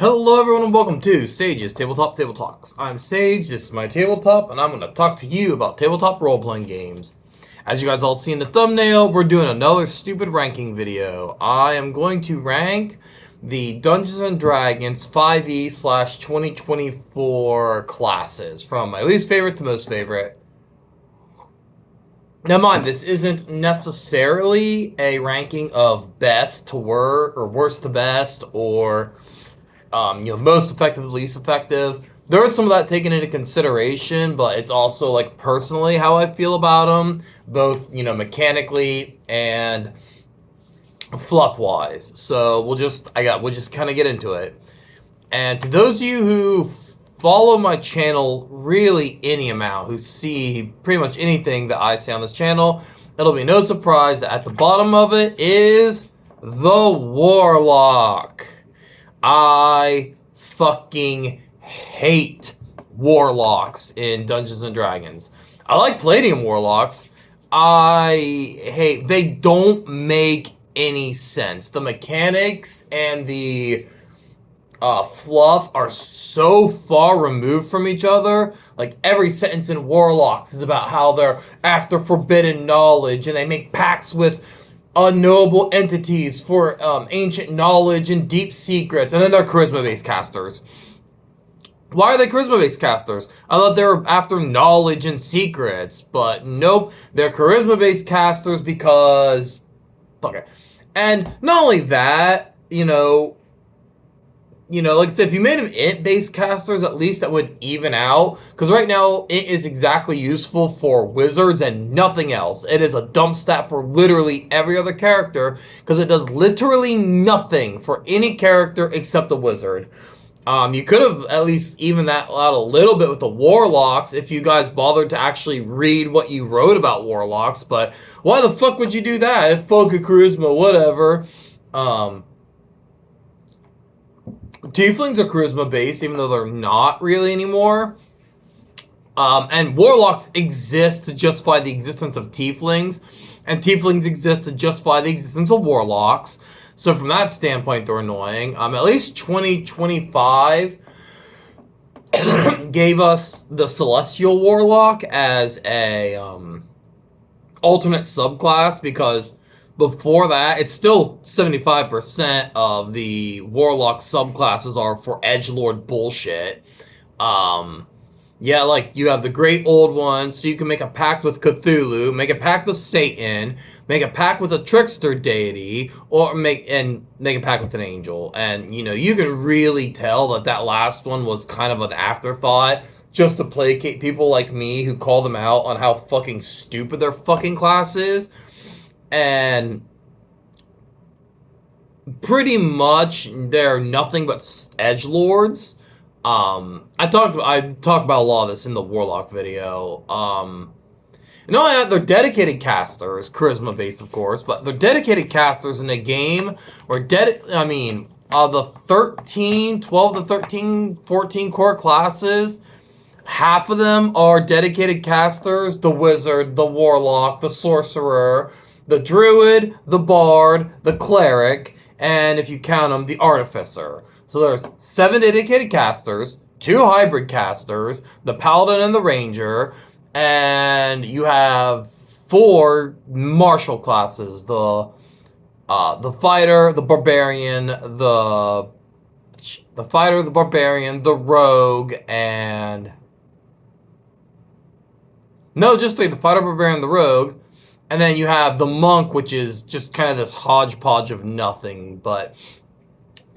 Hello everyone and welcome to Sage's Tabletop Table Talks. I'm Sage, this is my tabletop, and I'm going to talk to you about tabletop role-playing games. As you guys all see in the thumbnail, we're doing another stupid ranking video. I am going to rank the Dungeons & Dragons 5e / 2024 classes, from my least favorite to most favorite. Now mind, this isn't necessarily a ranking of best to worst, or worst to best, or most effective, least effective. There is some of that taken into consideration, but it's also like personally how I feel about them, both mechanically and fluff wise. So we'll just kind of get into it. And to those of you who follow my channel really any amount, who see pretty much anything that I say on this channel, it'll be no surprise that at the bottom of it is the Warlock. I fucking hate warlocks in Dungeons & Dragons. I like Palladium warlocks. They don't make any sense. The mechanics and the fluff are so far removed from each other. Like, every sentence in Warlocks is about how they're after forbidden knowledge and they make pacts with unknowable entities for ancient knowledge and deep secrets, and then they're charisma-based casters. Why are they charisma-based casters? I thought they were after knowledge and secrets, but nope, they're charisma-based casters because fuck it. And not only that, like I said, if you made them int-based casters, at least that would even out. Because right now, int is exactly useful for wizards and nothing else. It is a dump stat for literally every other character, because it does literally nothing for any character except a wizard. You could have at least evened that out a little bit with the warlocks if you guys bothered to actually read what you wrote about warlocks. But why the fuck would you do that? Fuck a charisma, whatever. Tieflings are charisma based, even though they're not really anymore. And warlocks exist to justify the existence of tieflings, and tieflings exist to justify the existence of warlocks. So from that standpoint, they're annoying. At least 2025 gave us the Celestial Warlock as a alternate subclass, because before that, it's still 75% of the Warlock subclasses are for edgelord bullshit. Yeah, like, you have the Great Old One, so you can make a pact with Cthulhu, make a pact with Satan, make a pact with a trickster deity, or make a pact with an angel. And, you can really tell that that last one was kind of an afterthought, just to placate people like me who call them out on how fucking stupid their fucking class is. And pretty much they're nothing but edgelords. I talked about a lot of this in the Warlock video. Not they're dedicated casters, charisma based of course, but they're dedicated casters in a game where the 12 to 13, 14 core classes, half of them are dedicated casters: the wizard, the warlock, the sorcerer, the druid, the bard, the cleric, and if you count them, the artificer. So there's 7 dedicated casters, 2 hybrid casters, the paladin and the ranger, and you have 4 martial classes: the fighter, the barbarian, the rogue, and no, just 3: the fighter, barbarian, the rogue. And then you have the monk, which is just kind of this hodgepodge of nothing. But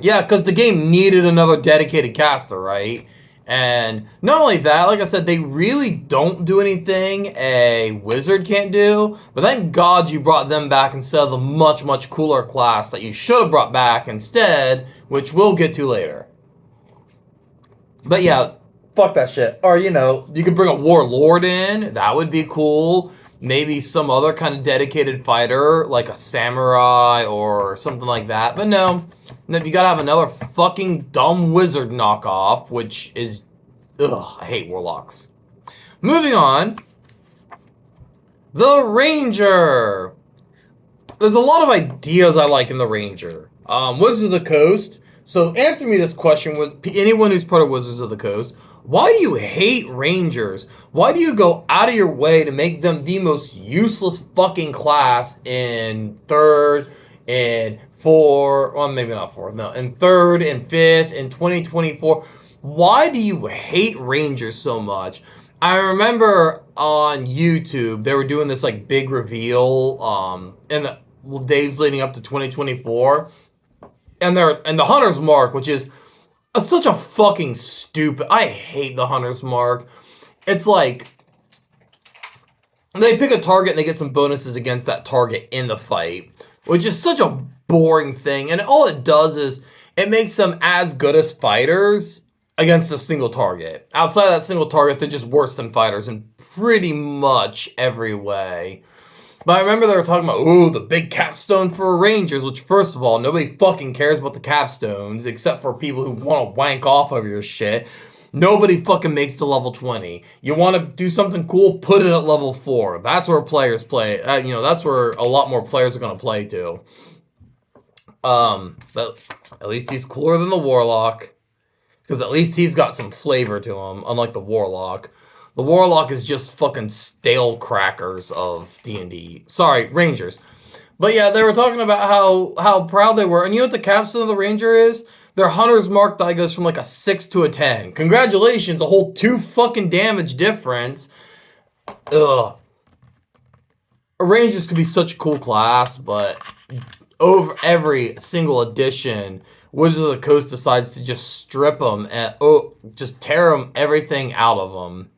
yeah, because the game needed another dedicated caster, right? And not only that, like I said, they really don't do anything a wizard can't do. But thank God you brought them back instead of the much, much cooler class that you should have brought back instead, which we'll get to later. But yeah, fuck that shit. Or, you could bring a warlord in. That would be cool. Maybe some other kind of dedicated fighter, like a samurai or something like that. But no, you gotta have another fucking dumb wizard knockoff, which is... Ugh, I hate warlocks. Moving on. The Ranger. There's a lot of ideas I like in the Ranger. Wizards of the Coast, So answer me this question with anyone who's part of Wizards of the Coast. Why do you hate Rangers? Why do you go out of your way to make them the most useless fucking class in third and four? Well, maybe not fourth. No, in third and fifth in 2024. Why do you hate Rangers so much? I remember on YouTube they were doing this like big reveal in the days leading up to 2024, and the Hunter's Mark, which is such a fucking stupid. I hate the Hunter's Mark. It's like they pick a target and they get some bonuses against that target in the fight, which is such a boring thing. And all it does is it makes them as good as fighters against a single target. Outside of that single target, they're just worse than fighters in pretty much every way. But I remember they were talking about, ooh, the big capstone for Rangers, which, first of all, nobody fucking cares about the capstones, except for people who want to wank off of your shit. Nobody fucking makes the level 20. You want to do something cool, put it at level 4. That's where players play. That's where a lot more players are going to play to. But at least he's cooler than the Warlock. Because at least he's got some flavor to him, unlike the Warlock. The Warlock is just fucking stale crackers of D&D. Sorry, Rangers. But yeah, they were talking about how proud they were. And you know what the capstone of the Ranger is? Their Hunter's Mark die goes from like a 6 to a 10. Congratulations, a whole 2 fucking damage difference. Ugh. Rangers could be such a cool class, but over every single edition, Wizards of the Coast decides to just strip them and just tear them everything out of them.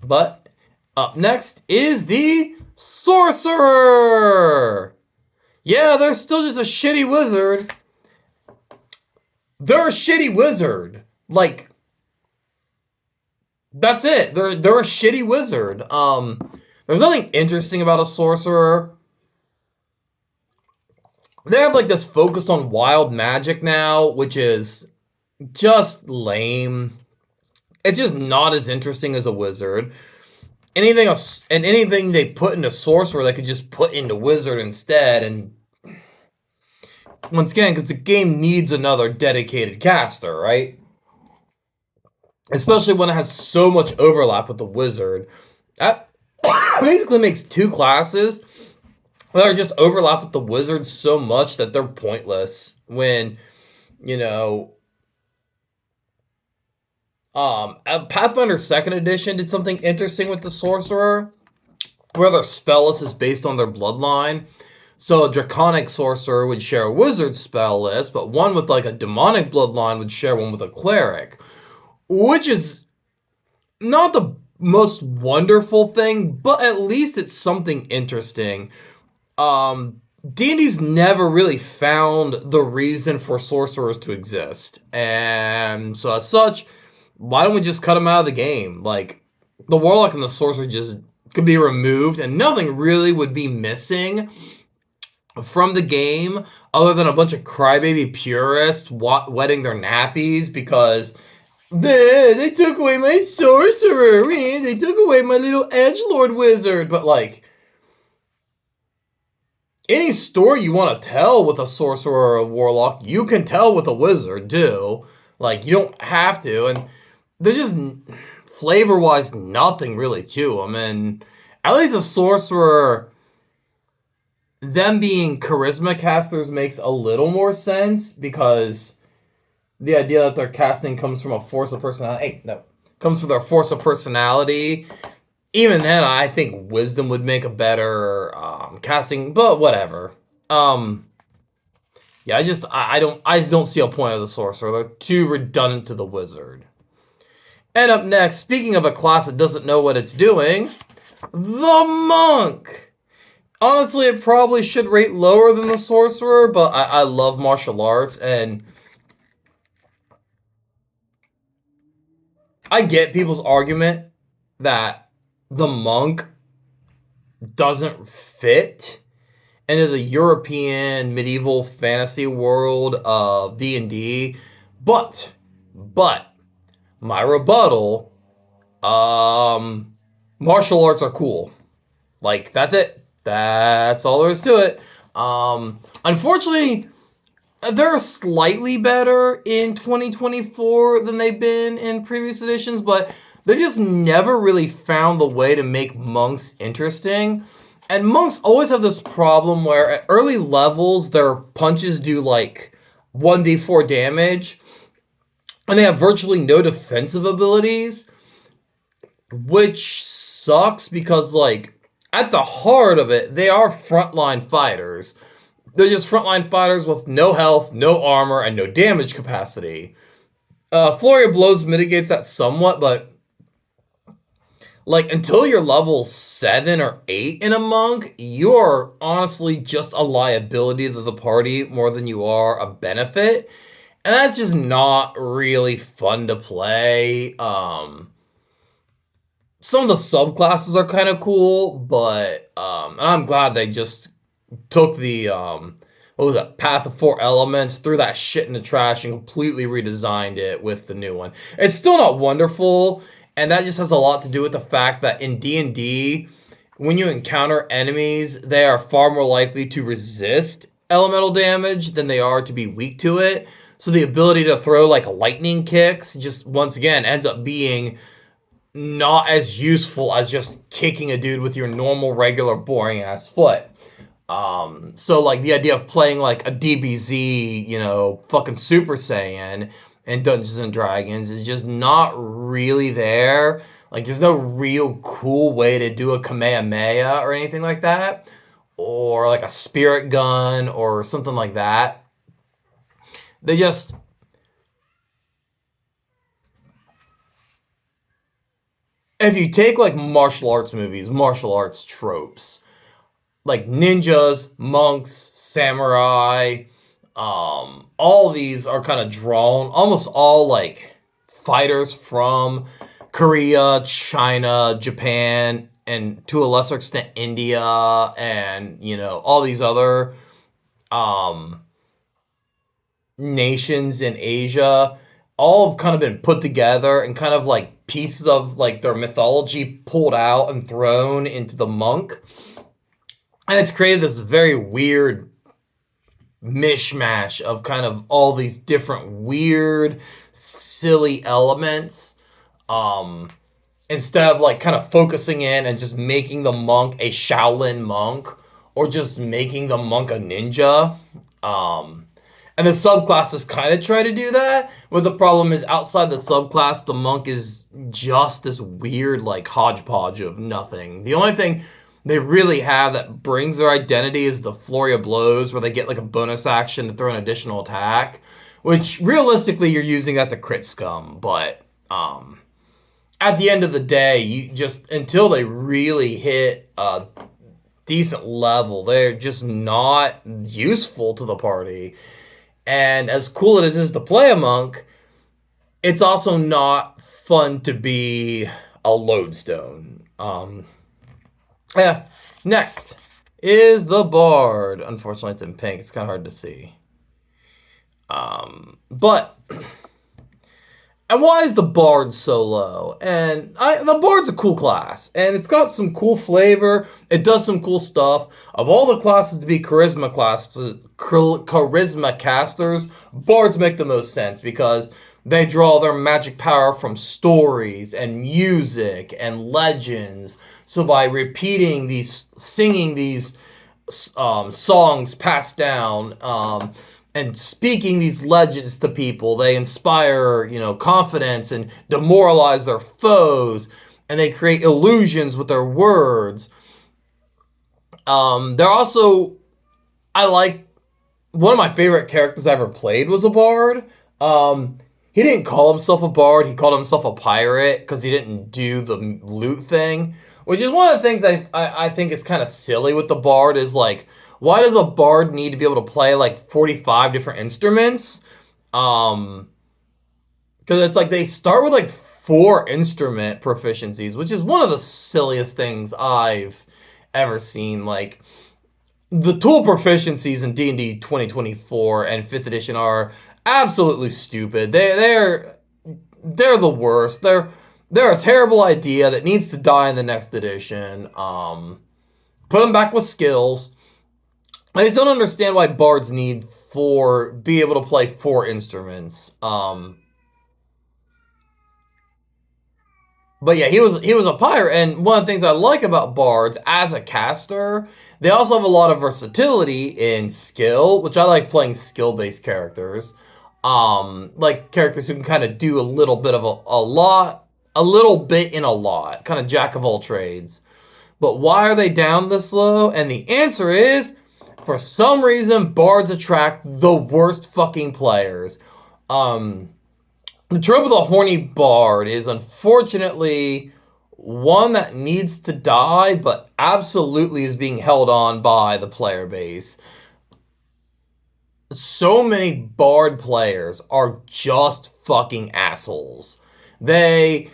But up next is the Sorcerer. Yeah, they're still just a shitty wizard. They're a shitty wizard. Like, that's it. They're a shitty wizard. There's nothing interesting about a sorcerer. They have like this focus on wild magic now, which is just lame. It's just not as interesting as a wizard. Anything they put into sorcerer, they could just put into wizard instead. And once again, because the game needs another dedicated caster, right? Especially when it has so much overlap with the wizard. That basically makes 2 classes that are just overlap with the wizard so much that they're pointless. When, Pathfinder 2nd Edition did something interesting with the Sorcerer, where their spell list is based on their bloodline. So a Draconic Sorcerer would share a Wizard spell list, but one with like a Demonic bloodline would share one with a Cleric. Which is not the most wonderful thing, but at least it's something interesting. D&D's never really found the reason for sorcerers to exist. And so as such, why don't we just cut them out of the game? Like, the Warlock and the Sorcerer just could be removed, and nothing really would be missing from the game other than a bunch of crybaby purists wetting their nappies because they took away my Sorcerer. They took away my little edgelord wizard. But, like, any story you want to tell with a Sorcerer or a Warlock, you can tell with a Wizard, too. Like, you don't have to, and they're just, flavor-wise, nothing really to them. And at least a Sorcerer, them being charisma casters makes a little more sense, because the idea that their casting comes from a force of personality, comes from their force of personality. Even then, I think Wisdom would make a better casting, but whatever. Yeah, I just don't see a point of the Sorcerer. They're too redundant to the Wizard. And up next, speaking of a class that doesn't know what it's doing, the Monk. Honestly, it probably should rate lower than the Sorcerer, but I love martial arts, and I get people's argument that the Monk doesn't fit into the European medieval fantasy world of D&D, but my rebuttal, martial arts are cool. Like, that's it. That's all there is to it. Unfortunately, They're slightly better in 2024 than they've been in previous editions, but they just never really found the way to make monks interesting. And monks always have this problem where at early levels, their punches do like 1d4 damage, and they have virtually no defensive abilities, which sucks because, like, at the heart of it, they are frontline fighters. They're just frontline fighters with no health, no armor, and no damage capacity. Flurry of Blows mitigates that somewhat, but like until you're level 7 or 8 in a monk, you're honestly just a liability to the party more than you are a benefit. And that's just not really fun to play. Some of the subclasses are kind of cool, but and I'm glad they just took the what was that, Path of Four Elements, threw that shit in the trash and completely redesigned it with the new one. It's still not wonderful, and that just has a lot to do with the fact that in D&D, when you encounter enemies, they are far more likely to resist elemental damage than they are to be weak to it. So the ability to throw like lightning kicks just once again ends up being not as useful as just kicking a dude with your normal, regular, boring ass foot. So like the idea of playing like a DBZ, fucking Super Saiyan in Dungeons and Dragons is just not really there. Like there's no real cool way to do a Kamehameha or anything like that, or like a spirit gun or something like that. They just if you take like martial arts movies, martial arts tropes, like ninjas, monks, samurai, all these are kind of drawn, almost all like fighters from Korea, China, Japan, and to a lesser extent India, and all these other um nations in Asia, all have kind of been put together and kind of like pieces of like their mythology pulled out and thrown into the monk. And it's created this very weird mishmash of kind of all these different weird, silly elements. Instead of like kind of focusing in and just making the monk a Shaolin monk or just making the monk a ninja. And the subclasses kind of try to do that, but the problem is outside the subclass, the monk is just this weird like hodgepodge of nothing. The only thing they really have that brings their identity is the Flurry of Blows, where they get like a bonus action to throw an additional attack, which realistically you're using that to crit scum, but at the end of the day, you just until they really hit a decent level, they're just not useful to the party. And as cool as it is to play a monk, it's also not fun to be a lodestone. Yeah. Next is the Bard. Unfortunately, it's in pink. It's kind of hard to see. But and why is the Bard so low? And the Bard's a cool class, and it's got some cool flavor. It does some cool stuff. Of all the classes to be charisma casters, Bards make the most sense because they draw their magic power from stories and music and legends. So by singing these songs passed down, and speaking these legends to people, they inspire, confidence and demoralize their foes, and they create illusions with their words. They're also, I like, one of my favorite characters I ever played was a bard. He didn't call himself a bard, he called himself a pirate because he didn't do the loot thing, which is one of the things I think is kind of silly with the bard is like, why does a bard need to be able to play like 45 different instruments? Because it's like they start with like 4 instrument proficiencies, which is one of the silliest things I've ever seen. Like the tool proficiencies in D&D 2024 and 5th edition are absolutely stupid. They're the worst. They're a terrible idea that needs to die in the next edition. Put them back with skills. I just don't understand why bards need be able to play 4 instruments. But yeah, he was a pirate, and one of the things I like about bards as a caster, they also have a lot of versatility in skill, which I like playing skill-based characters. Like characters who can kind of do a little bit of a lot, a little bit in a lot, kind of jack of all trades. But why are they down this low? And the answer is, for some reason, bards attract the worst fucking players. Um, the trope of the horny bard is unfortunately one that needs to die, but absolutely is being held on by the player base. So many bard players are just fucking assholes. They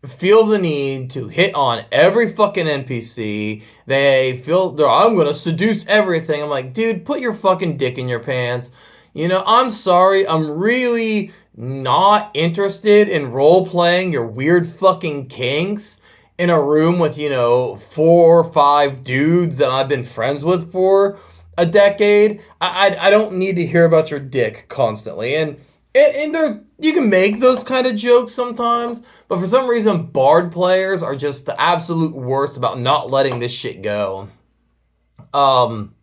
feel the need to hit on every fucking NPC. They feel I'm gonna seduce everything. I'm like, dude, put your fucking dick in your pants. I'm sorry. I'm really not interested in role playing your weird fucking kinks in a room with 4 or 5 dudes that I've been friends with for a decade. I don't need to hear about your dick constantly. And there, you can make those kind of jokes sometimes, but for some reason, bard players are just the absolute worst about not letting this shit go. Um,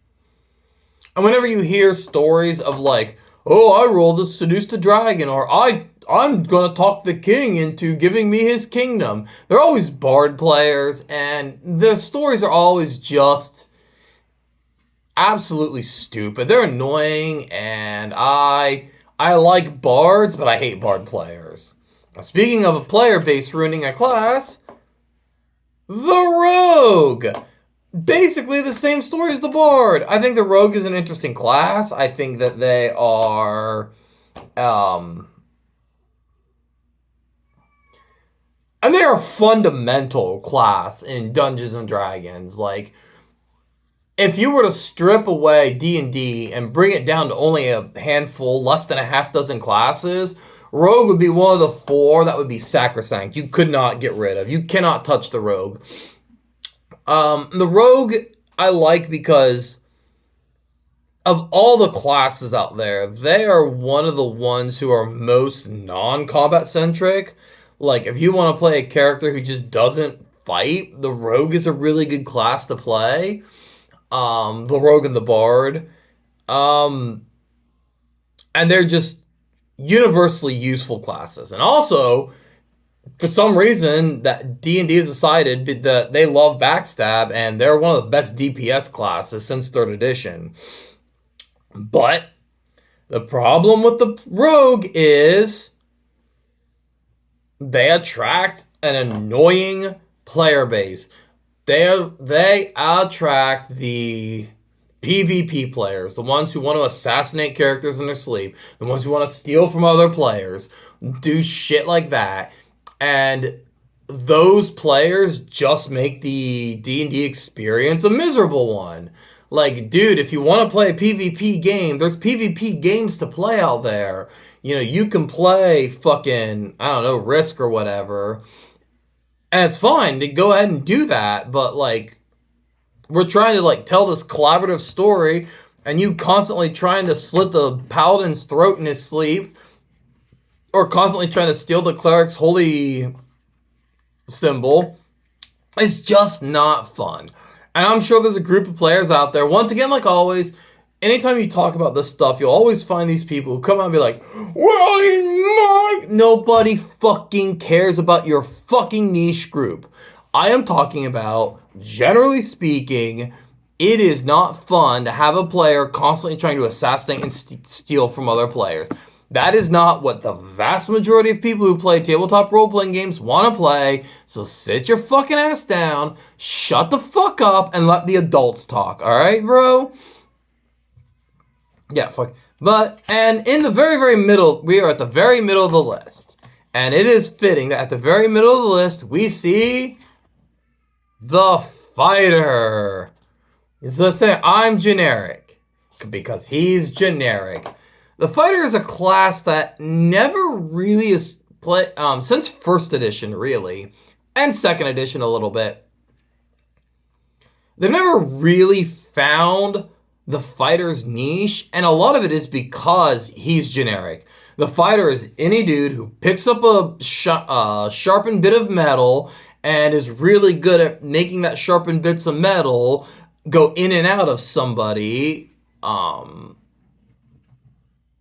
and whenever you hear stories of like, oh, I rolled to seduce the dragon, or I'm gonna talk the king into giving me his kingdom, they're always bard players, and the stories are always just absolutely stupid. They're annoying, and I like bards, but I hate bard players. Now, speaking of a player base ruining a class, the rogue. Basically the same story as the bard. I think the rogue is an interesting class. I think that they are and they're a fundamental class in Dungeons and Dragons. Like, if you were to strip away D&D and bring it down to only a handful, less than a half dozen classes, Rogue would be one of the 4 that would be sacrosanct. You could not get rid of. You cannot touch the Rogue. The Rogue I like because of all the classes out there, they are one of the ones who are most non-combat centric. Like, if you want to play a character who just doesn't fight, the Rogue is a really good class to play. The Rogue and the Bard. And they're just universally useful classes. And also, for some reason, that D&D has decided that they love backstab, and they're one of the best DPS classes since 3rd edition. But the problem with the Rogue is they attract an annoying player base. They attract the PvP players, the ones who want to assassinate characters in their sleep, the ones who want to steal from other players, do shit like that. And those players just make the D&D experience a miserable one. Like, dude, if you want to play a PvP game, there's PvP games to play out there. You can play fucking, I don't know, Risk or whatever. And it's fine to go ahead and do that, but like, we're trying to like tell this collaborative story, and you constantly trying to slit the paladin's throat in his sleep, or constantly trying to steal the cleric's holy symbol. It's just not fun. And I'm sure there's a group of players out there, once again, like always, anytime you talk about this stuff, you'll always find these people who come out and be like, well, nobody fucking cares about your fucking niche group. I am talking about, generally speaking, it is not fun to have a player constantly trying to assassinate and steal from other players. That is not what the vast majority of people who play tabletop role-playing games want to play. So sit your fucking ass down, shut the fuck up, and let the adults talk. All right, bro? Yeah, fuck. And in the very, very middle, we are at the very middle of the list. And it is fitting that at the very middle of the list, we see the fighter. Let's say I'm generic, because he's generic. The fighter is a class that never really is played since 1st edition, really, and 2nd edition a little bit. They've never really found the fighter's niche, and a lot of it is because he's generic. The fighter is any dude who picks up a sharpened bit of metal and is really good at making that sharpened bits of metal go in and out of somebody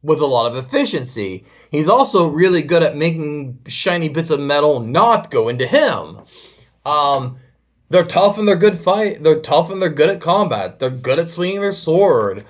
with a lot of efficiency. He's also really good at making shiny bits of metal not go into him. They're tough and they're good fight. They're tough and they're good at combat. They're good at swinging their sword.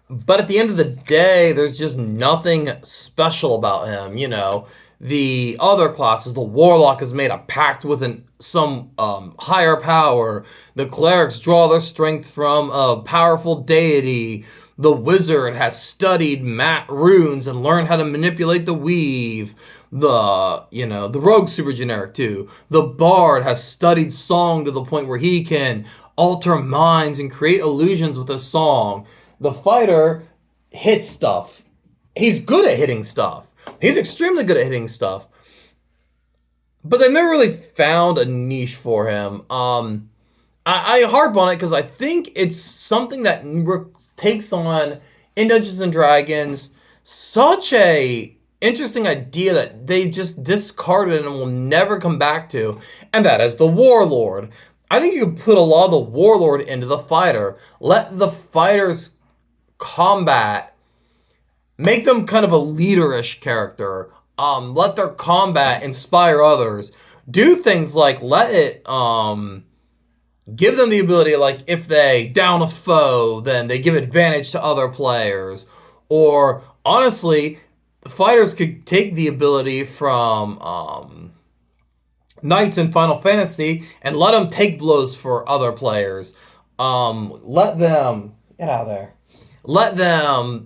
But at the end of the day, there's just nothing special about him. You know, the other classes, the warlock has made a pact with some higher power. The clerics draw their strength from a powerful deity. The wizard has studied runes and learned how to manipulate the weave. The rogue's super generic too. The bard has studied song to the point where he can alter minds and create illusions with a song. The fighter hits stuff. He's good at hitting stuff. He's extremely good at hitting stuff. But they've never really found a niche for him. I harp on it because I think it's something that takes on in Dungeons and Dragons such a interesting idea that they just discarded and will never come back to, and that is the warlord. I think you could put a lot of the warlord into the fighter. Let the fighters combat, make them kind of a leaderish character. Let their combat inspire others. Do things like let it give them the ability, like if they down a foe, then they give advantage to other players. Or honestly, fighters could take the ability from knights in Final Fantasy and let them take blows for other players. Let them get out of there. Let them,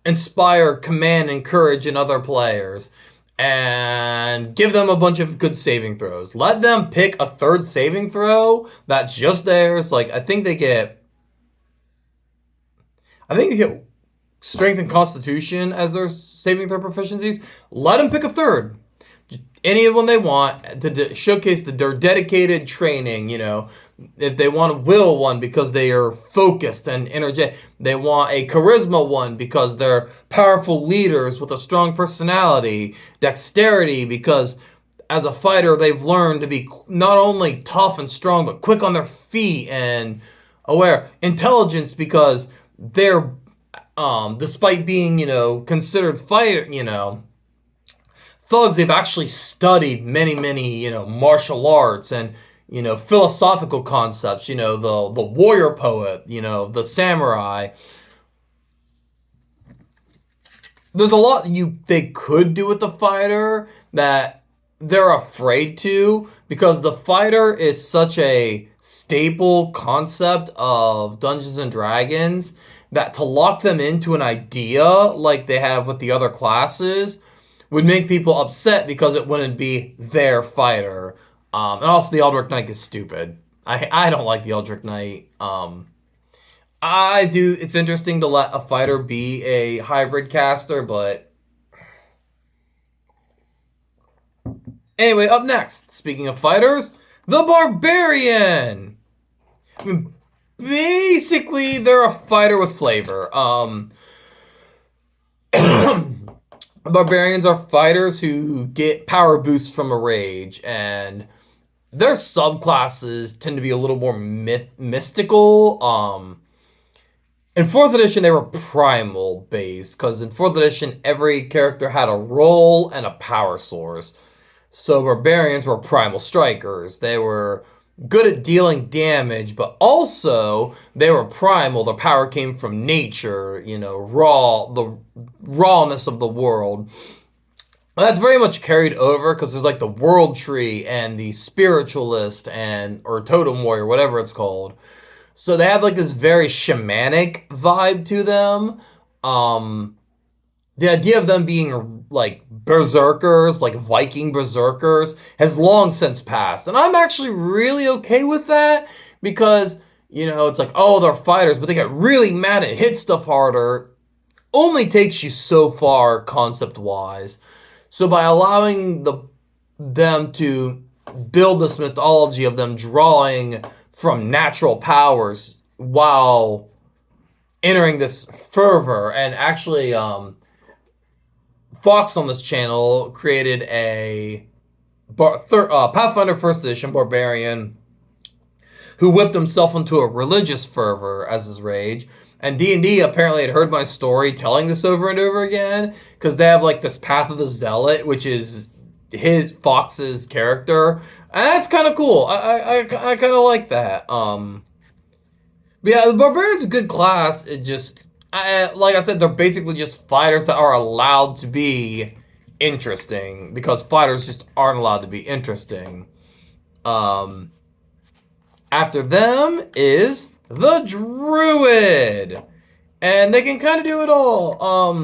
inspire command and courage in other players. And give them a bunch of good saving throws. Let them pick a third saving throw that's just theirs. Like, I think they get strength and constitution as their saving throw proficiencies. Let them pick a third. Any one they want to showcase their dedicated training, If they want a will one because they are focused and energetic. They want a charisma one because they're powerful leaders with a strong personality. Dexterity because as a fighter they've learned to be not only tough and strong but quick on their feet and aware. Intelligence because they're despite being, considered fighter, thugs, they've actually studied many, martial arts and, philosophical concepts, the warrior poet, the samurai. There's a lot they could do with the fighter that they're afraid to, because the fighter is such a staple concept of Dungeons and Dragons that to lock them into an idea like they have with the other classes would make people upset because it wouldn't be their fighter. And also the Eldritch Knight is stupid. I don't like the Eldritch Knight. It's interesting to let a fighter be a hybrid caster, but anyway, up next, speaking of fighters, the Barbarian. I mean, basically, they're a fighter with flavor. Barbarians are fighters who get power boosts from a rage, and their subclasses tend to be a little more mystical. In 4th edition, they were primal based, because in 4th edition, every character had a role and a power source. So barbarians were primal strikers. They were good at dealing damage, but also they were primal. Their power came from nature, the rawness of the world. And that's very much carried over because there's like the world tree and the spiritualist or totem warrior, whatever it's called. So they have like this very shamanic vibe to them. The idea of them being like berserkers, like Viking berserkers, has long since passed. And I'm actually really okay with that because, it's like, oh, they're fighters, but they get really mad and hit stuff harder. Only takes you so far concept-wise. So by allowing them to build this mythology of them drawing from natural powers while entering this fervor. And actually, Fox on this channel created a Pathfinder First Edition Barbarian who whipped himself into a religious fervor as his rage. And D&D apparently had heard my story telling this over and over again, because they have like this Path of the Zealot, which is his Fox's character, and that's kind of cool. I kind of like that. But yeah, the Barbarian's a good class. It just, like I said, they're basically just fighters that are allowed to be interesting, because fighters just aren't allowed to be interesting. After them is the Druid. And they can kind of do it all.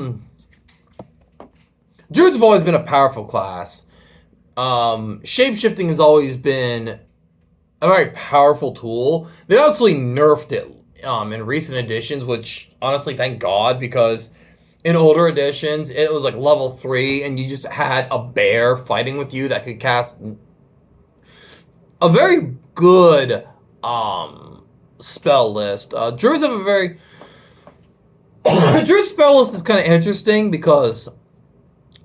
Druids have always been a powerful class. Shapeshifting has always been a very powerful tool. They actually nerfed it in recent editions, which honestly, thank God, because in older editions, it was like level 3, and you just had a bear fighting with you that could cast a very good spell list. Druids have a very Druid spell list is kind of interesting, because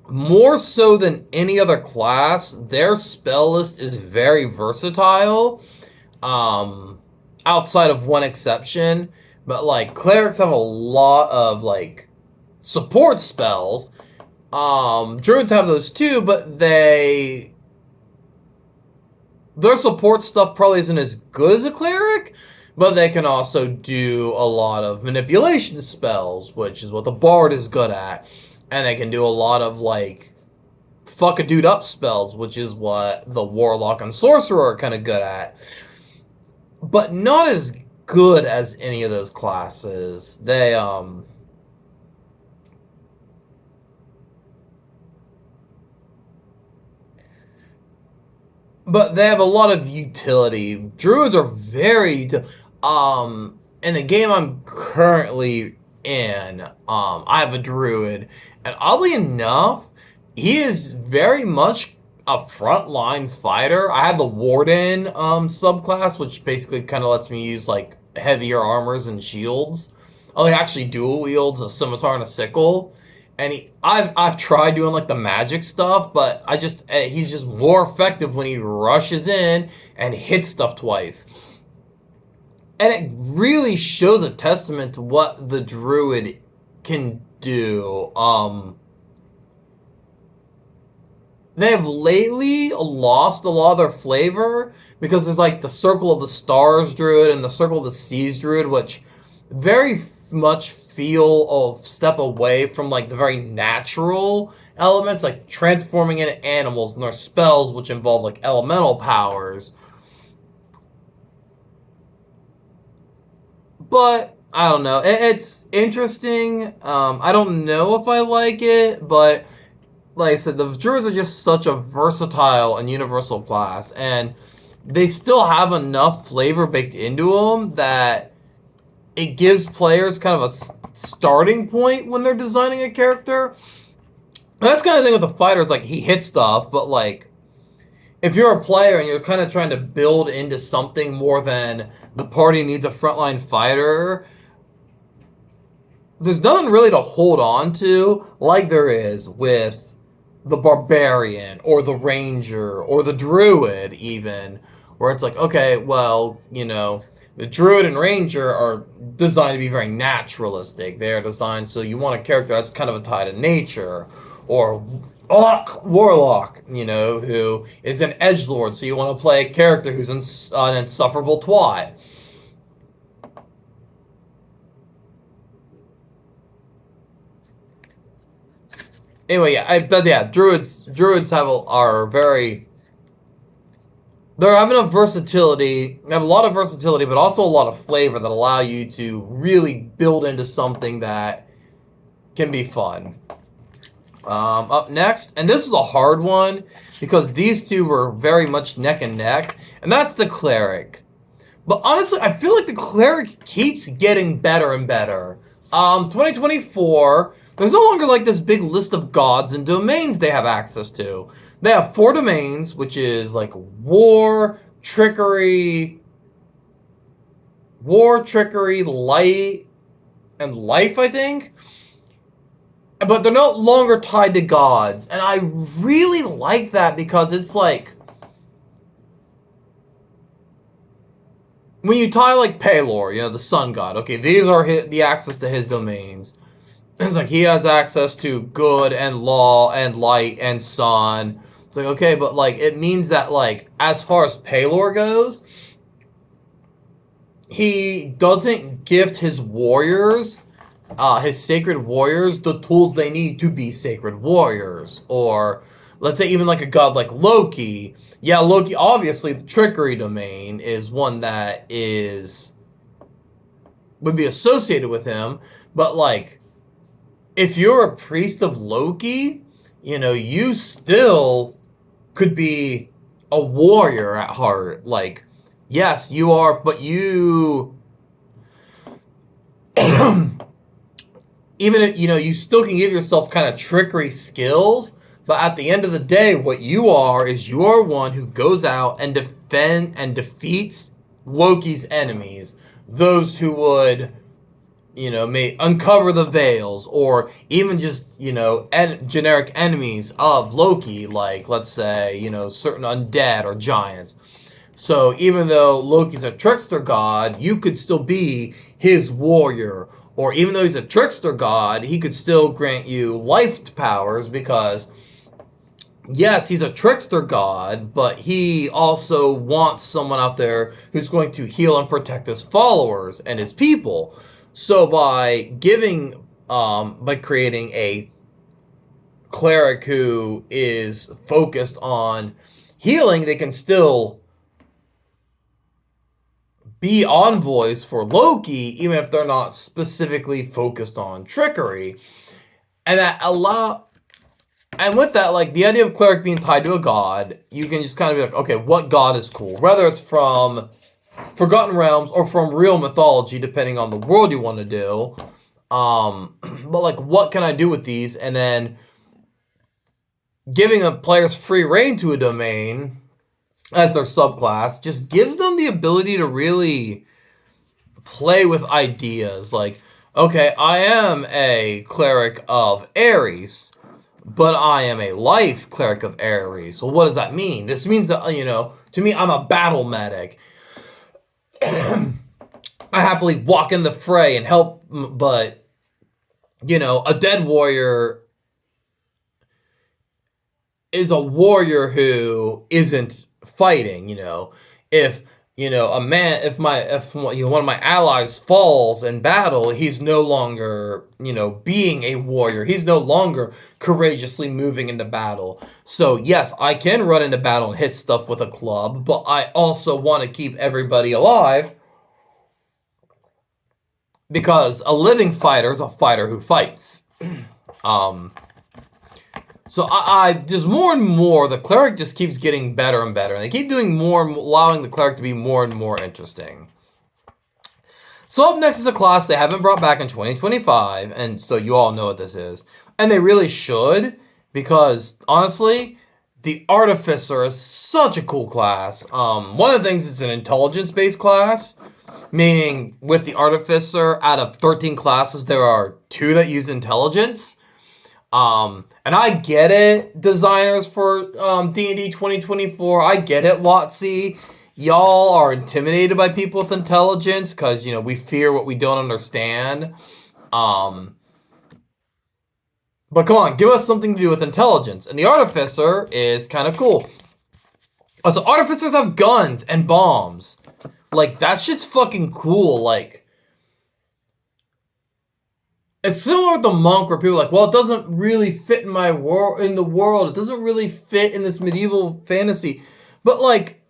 more so than any other class, their spell list is very versatile. Outside of one exception, but like clerics have a lot of like support spells. Druids have those too, but their support stuff probably isn't as good as a cleric, but they can also do a lot of manipulation spells, which is what the bard is good at. And they can do a lot of like fuck a dude up spells, which is what the warlock and sorcerer are kind of good at. But not as good as any of those classes. But they have a lot of utility. Druids are very in the game I'm currently in, I have a druid, and oddly enough, he is very much a frontline fighter. I have the warden subclass, which basically kind of lets me use like heavier armors and shields. Oh, he actually dual wields a scimitar and a sickle. And I've tried doing like the magic stuff, but he's just more effective when he rushes in and hits stuff twice. And it really shows a testament to what the druid can do. They have lately lost a lot of their flavor, because there's like the Circle of the Stars druid and the Circle of the Seas druid, which very much feel a step away from like the very natural elements, like transforming into animals, and their spells, which involve like elemental powers. But I don't know. It's interesting. I don't know if I like it, but like I said, the druids are just such a versatile and universal class, and they still have enough flavor baked into them that it gives players kind of a starting point when they're designing a character. And that's kind of thing with the fighters, like he hits stuff, but like if you're a player and you're kind of trying to build into something more than the party needs a frontline fighter, there's nothing really to hold on to like there is with the barbarian or the ranger or the druid, even, where it's like, okay, well, you know, the druid and ranger are designed to be very naturalistic. They're designed so you want a character that's kind of a tie to nature. Or warlock, you know, who is an edgelord, so you want to play a character who's an insufferable twat. Anyway, yeah, druids are very. They have enough versatility. They have a lot of versatility, but also a lot of flavor that allow you to really build into something that can be fun. Up next, and this is a hard one because these two were very much neck and neck, and that's the cleric. But honestly, I feel like the cleric keeps getting better and better. 2024, there's no longer like this big list of gods and domains they have access to. They have 4 domains, which is like war, trickery, war, trickery, light, and life, I think. But they're no longer tied to gods. And I really like that because it's like, when you tie like Pelor, you know, the sun god, okay, these are the access to his domains. It's like he has access to good and law and light and sun. It's like, okay, but like it means that like as far as Pelor goes, he doesn't gift his warriors, his sacred warriors, the tools they need to be sacred warriors. Or let's say even like a god like Loki. Yeah, Loki, obviously the trickery domain is one that would be associated with him, but like if you're a priest of Loki, you know, you still could be a warrior at heart. Like, yes, you are, but you even if, you know, you still can give yourself kind of trickery skills, but at the end of the day, what you are is you are one who goes out and defeats Loki's enemies, those who would, you know, may uncover the veils, or even just, you know, generic enemies of Loki, like, let's say, you know, certain undead or giants. So even though Loki's a trickster god, you could still be his warrior. Or even though he's a trickster god, he could still grant you life powers because, yes, he's a trickster god, but he also wants someone out there who's going to heal and protect his followers and his people. So by creating a cleric who is focused on healing, they can still be envoys for Loki, even if they're not specifically focused on trickery. And with that, like, the idea of cleric being tied to a god, you can just kind of be like, okay, what god is cool? Whether it's from Forgotten Realms or from real mythology, depending on the world you want to do. But like, what can I do with these? And then giving the players free reign to a domain as their subclass just gives them the ability to really play with ideas. Like, okay, I am a cleric of Ares, but I am a life cleric of Ares. So what does that mean? This means that, you know, to me, I'm a battle medic. I happily walk in the fray and help, but, you know, a dead warrior is a warrior who isn't fighting. You know, if, you know, if you know, one of my allies falls in battle, he's no longer, you know, being a warrior. He's no longer courageously moving into battle. So yes, I can run into battle and hit stuff with a club, but I also want to keep everybody alive, because a living fighter is a fighter who fights. So I just more and more, the cleric just keeps getting better and better. And they keep doing more, allowing the cleric to be more and more interesting. So up next is a class they haven't brought back in 2025. And so you all know what this is. And they really should, because honestly, the Artificer is such a cool class. One of the things, it's an intelligence-based class. Meaning, with the Artificer, out of 13 classes, there are 2 that use intelligence. And I get it, designers for D&D 2024. I get it, WotC. Y'all are intimidated by people with intelligence because, you know, we fear what we don't understand. But come on, give us something to do with intelligence. And the Artificer is kind of cool. So Artificers have guns and bombs. Like, that shit's fucking cool. Like, it's similar with the monk, where people are like, well, it doesn't really fit in my world, in the world. It doesn't really fit in this medieval fantasy. But like,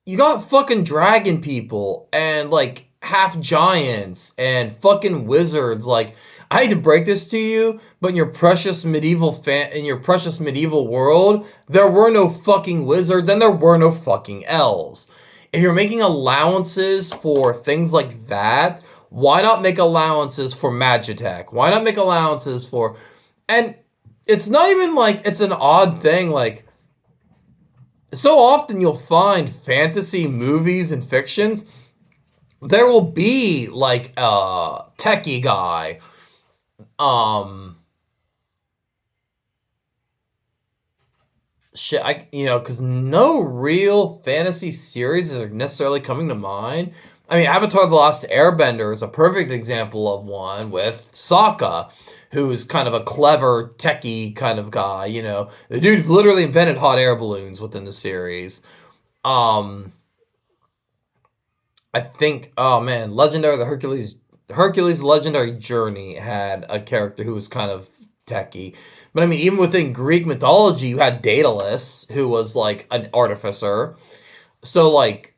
you got fucking dragon people and like half giants and fucking wizards. Like, I hate to break this to you, but in your precious medieval world, there were no fucking wizards and there were no fucking elves. If you're making allowances for things like that, why not make allowances for Magitech? Why not make allowances for... And it's not even like it's an odd thing. Like, so often you'll find fantasy movies and fictions there will be like a techie guy. Um, shit, because no real fantasy series are necessarily coming to mind. I mean, Avatar: The Last Airbender is a perfect example of one with Sokka, who's kind of a clever techie kind of guy. The dude literally invented hot air balloons within the series. Um, I think, oh man, Legendary the Hercules Legendary Journey had a character who was kind of techie. But I mean, even within Greek mythology, you had Daedalus, who was like an artificer. So like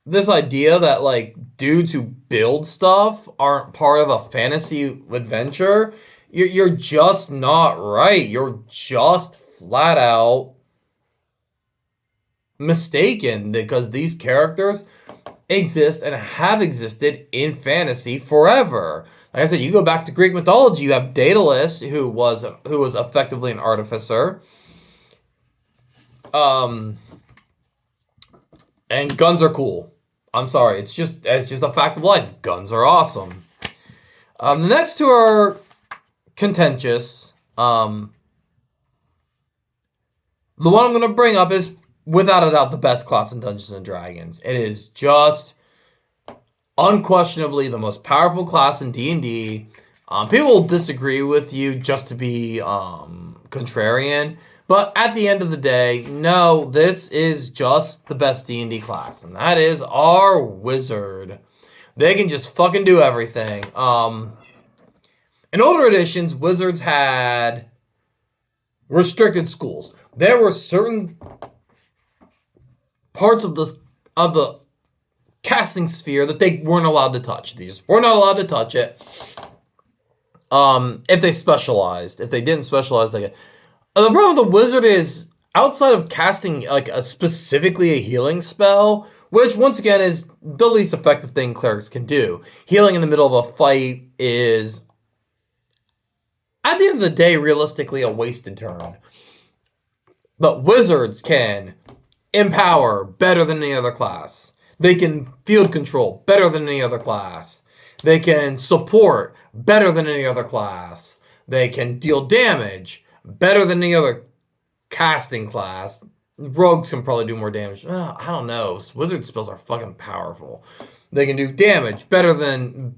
this idea that like dudes who build stuff aren't part of a fantasy adventure, you're just not right. You're just flat out mistaken because these characters exist and have existed in fantasy forever. Like I said, you go back to Greek mythology, you have Daedalus, who was effectively an artificer. Um, and guns are cool. I'm sorry, it's just a fact of life. Guns are awesome. The next two are contentious. The one I'm going to bring up is without a doubt the best class in Dungeons and Dragons. It is just unquestionably the most powerful class in D&D. People will disagree with you just to be contrarian, but at the end of the day, no, this is just the best D&D class, and that is our wizard. They can just fucking do everything. In older editions, wizards had restricted schools. There were certain parts of the casting sphere that they weren't allowed to touch. They just were not allowed to touch it. If they specialized. If they didn't specialize, the problem with the wizard is outside of casting like specifically a healing spell, which once again is the least effective thing clerics can do. Healing in the middle of a fight is, at the end of the day, realistically a wasted turn. But wizards can empower better than any other class. They can field control better than any other class. They can support better than any other class. They can deal damage better than any other casting class. Rogues can probably do more damage. I don't know. Wizard spells are fucking powerful. They can do damage better than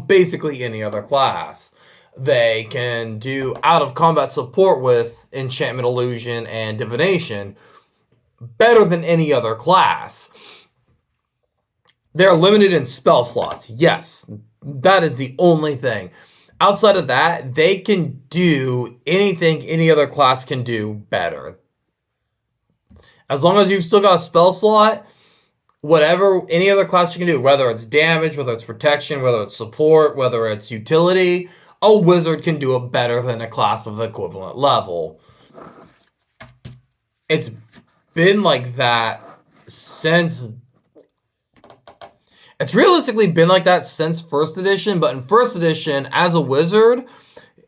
basically any other class. They can do out of combat support with enchantment, illusion, and divination better than any other class. They're limited in spell slots. Yes, that is the only thing. Outside of that, they can do anything any other class can do better. As long as you've still got a spell slot, whatever any other class you can do, whether it's damage, whether it's protection, whether it's support, whether it's utility, a wizard can do it better than a class of equivalent level. It's been like that since... It's realistically been like that since first edition, but in first edition, as a wizard,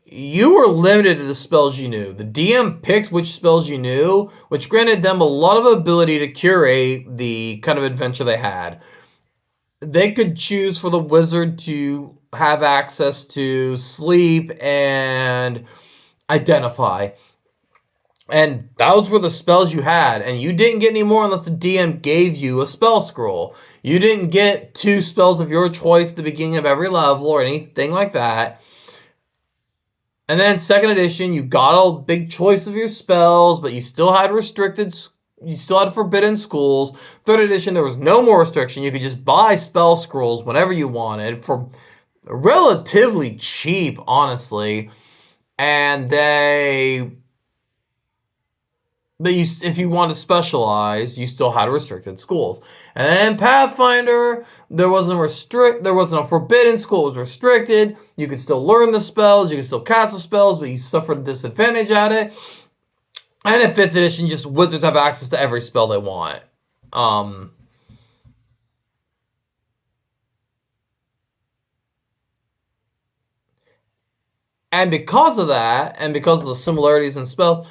you were limited to the spells you knew. The DM picked which spells you knew, which granted them a lot of ability to curate the kind of adventure they had. They could choose for the wizard to have access to sleep and identify. And those were the spells you had. And you didn't get any more unless the DM gave you a spell scroll. You didn't get 2 spells of your choice at the beginning of every level or anything like that. And then second edition, you got a big choice of your spells, but you still had you still had forbidden schools. Third edition, there was no more restriction. You could just buy spell scrolls whenever you wanted for relatively cheap, honestly. And but if you want to specialize, you still had restricted schools. And then Pathfinder, there wasn't a forbidden school, it was restricted. You could still learn the spells, you could still cast the spells, but you suffered a disadvantage at it. And in 5th edition, just wizards have access to every spell they want. And because of that, and because of the similarities in spells,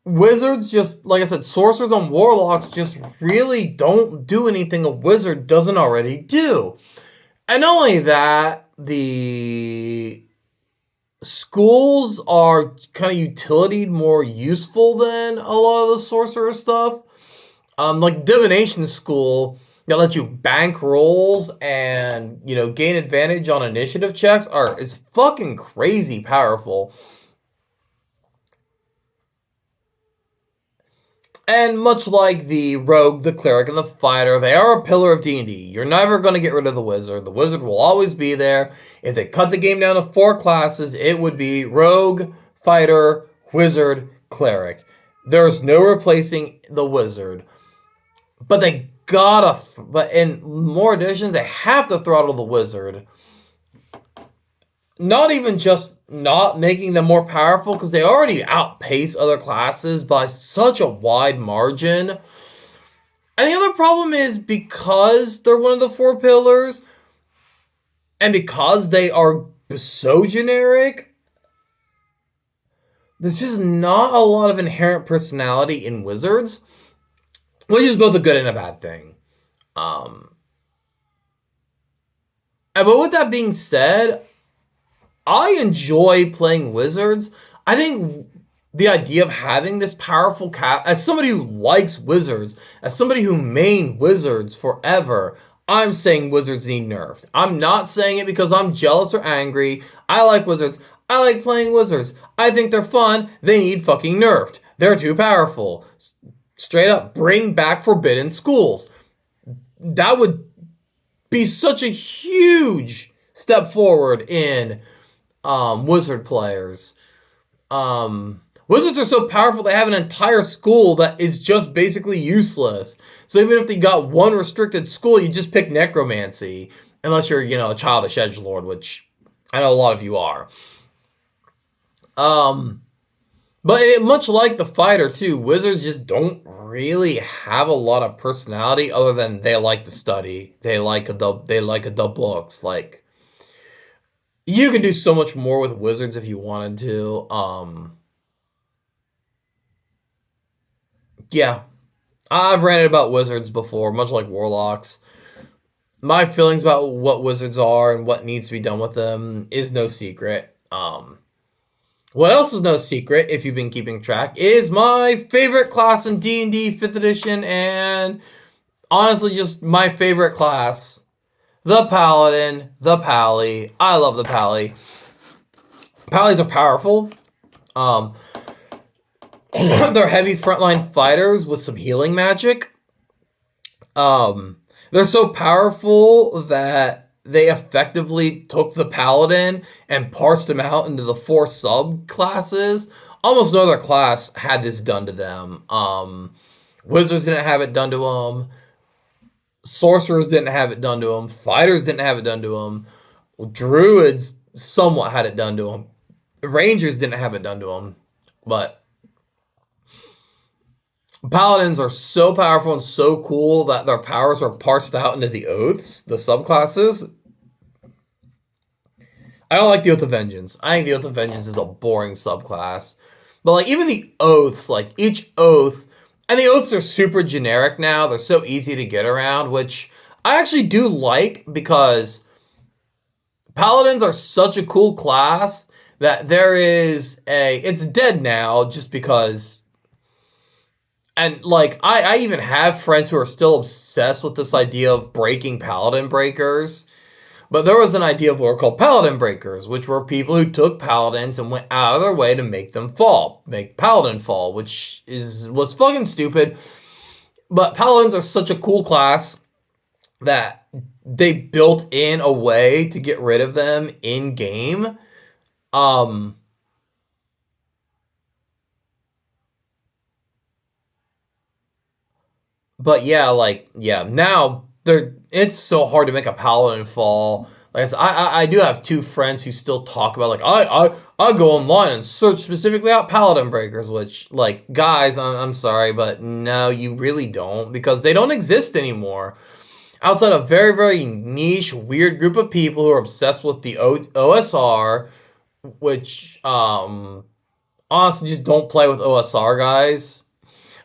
Wizards just, like I said, sorcerers and warlocks just really don't do anything a wizard doesn't already do. And not only that, the schools are kind of utility more useful than a lot of the sorcerer stuff. Like divination school that lets you bank rolls and gain advantage on initiative checks is fucking crazy powerful. And much like the rogue, the cleric, and the fighter, they are a pillar of D&D. You're never going to get rid of the wizard. The wizard will always be there. If they cut the game down to 4 classes, it would be rogue, fighter, wizard, cleric. There's no replacing the wizard. But they gotta, but in more editions, they have to throttle the wizard. Not even just not making them more powerful, because they already outpace other classes by such a wide margin. And the other problem is because they're one of the 4 pillars, and because they are so generic, there's just not a lot of inherent personality in wizards, which is both a good and a bad thing. But with that being said, I enjoy playing wizards. I think the idea of having this powerful as somebody who likes wizards, as somebody who mained wizards forever, I'm saying wizards need nerfed. I'm not saying it because I'm jealous or angry. I like wizards. I like playing wizards. I think they're fun. They need fucking nerfed. They're too powerful. Straight up, bring back forbidden schools. That would be such a huge step forward in wizard players. Wizards are so powerful they have an entire school that is just basically useless. So even if they got one restricted school, you just pick necromancy. Unless you're, a childish edgelord, which I know a lot of you are. But much like the fighter too, wizards just don't really have a lot of personality other than they like to study. They like the books. Like, you can do so much more with wizards if you wanted to. Yeah. I've ranted about wizards before, much like warlocks. My feelings about what wizards are and what needs to be done with them is no secret. What else is no secret, if you've been keeping track, is my favorite class in D&D 5th edition, and honestly just my favorite class. The Paladin, the Pally. I love the Pally. Pallies are powerful. They're heavy frontline fighters with some healing magic. They're so powerful that they effectively took the Paladin and parsed him out into the 4 subclasses. Almost no other class had this done to them. Wizards didn't have it done to them. Sorcerers didn't have it done to them. Fighters didn't have it done to them. Druids somewhat had it done to them. Rangers didn't have it done to them. But Paladins are so powerful and so cool that their powers are parsed out into the oaths, the subclasses. I don't like the Oath of Vengeance. I think the Oath of Vengeance is a boring subclass. But like even the oaths, like each oath, and the oaths are super generic now. They're so easy to get around, which I actually do like because Paladins are such a cool class that it's dead now just because. And like I even have friends who are still obsessed with this idea of breaking Paladin breakers. But there was an idea of what were called Paladin breakers, which were people who took Paladins and went out of their way to make them fall. Make Paladin fall, which was fucking stupid. But Paladins are such a cool class that they built in a way to get rid of them in game. But now it's so hard to make a paladin fall. Like I said, I do have 2 friends who still talk about like I go online and search specifically out paladin breakers, which like guys, I'm sorry, but no, you really don't, because they don't exist anymore. Outside a very, very niche, weird group of people who are obsessed with the OSR, which honestly, just don't play with OSR, guys.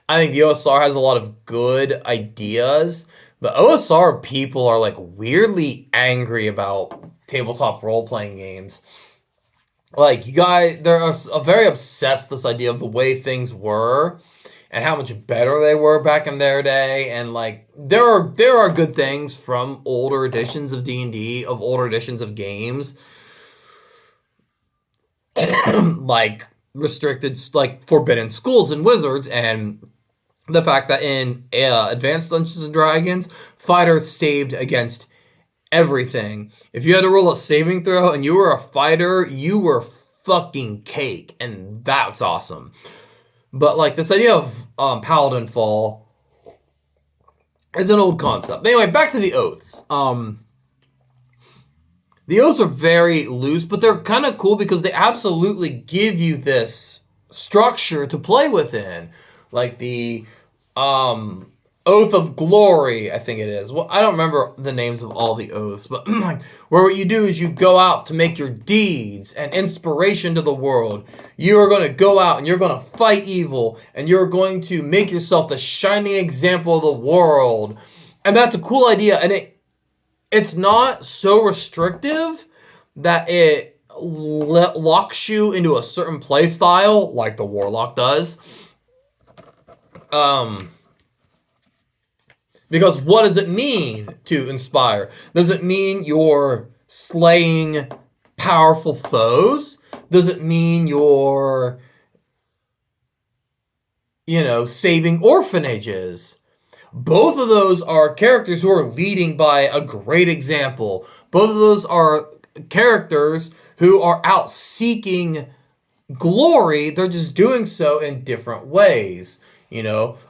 I think the OSR has a lot of good ideas, but OSR people are like weirdly angry about tabletop role playing games. Like, you guys, they're very obsessed with this idea of the way things were and how much better they were back in their day. And like, there are good things from older editions of D&D, of older editions of games, like restricted, like forbidden schools and wizards, and the fact that in Advanced Dungeons and Dragons, fighters saved against everything. If you had to roll a saving throw and you were a fighter, you were fucking cake, and that's awesome. But like, this idea of Paladin Fall is an old concept. Anyway, back to the oaths. The oaths are very loose, but they're kind of cool because they absolutely give you this structure to play within. Like the Oath of Glory, I think it is. Well, I don't remember the names of all the oaths, but where what you do is you go out to make your deeds and inspiration to the world. You are going to go out and you're going to fight evil, and you're going to make yourself the shining example of the world. And that's a cool idea, and it's not so restrictive that it locks you into a certain play style like the Warlock does. Because what does it mean to inspire? Does it mean you're slaying powerful foes? Does it mean you're, saving orphanages? Both of those are characters who are leading by a great example. Both of those are characters who are out seeking glory. They're just doing so in different ways.